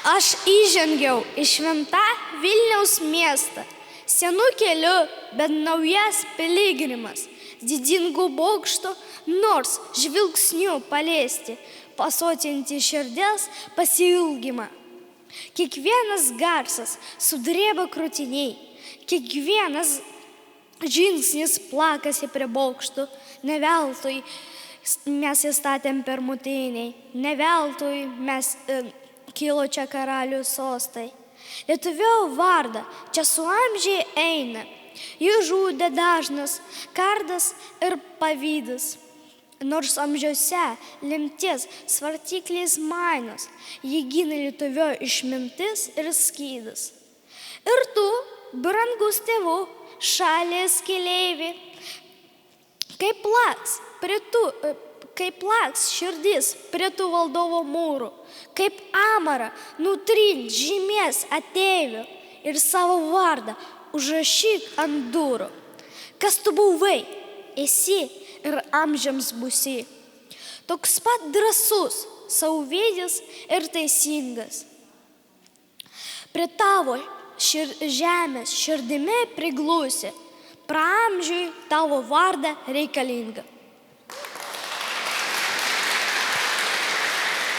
Aš įžengiau į šventą Vilniaus miestą, senų kelių, bet naujas piligrimas, didingų bokštų, nors žvilgsniu paliesti, pasotinti širdies pasiilgimą. Kiekvienas garsas sudrėba krūtiniai, kiekvienas žingsnis plakasi prie bokštų, ne veltui mes įstatėm permutiniai, ne veltui mes kilo čia karalių sostai. Lietuvio vardą čia su amžiai eina, jį žudė dažnas kardas ir pavydas. Nors amžiuose lemties svartykliais mainos, jį gina lietuvio išmintis ir skydas. Ir tu, brangus tėvų, šalies keleivi, kaip plaks širdis prie tų valdovo mūrų, kaip amara nutrint žymės ateivių ir savo vardą užrašyk ant durų. Kas tu buvai, esi ir amžiams būsi. Toks pat drąsus, sauvidis ir teisingas. Prie tavo žemės širdimi priglusi, praamžiui tavo vardą reikalinga.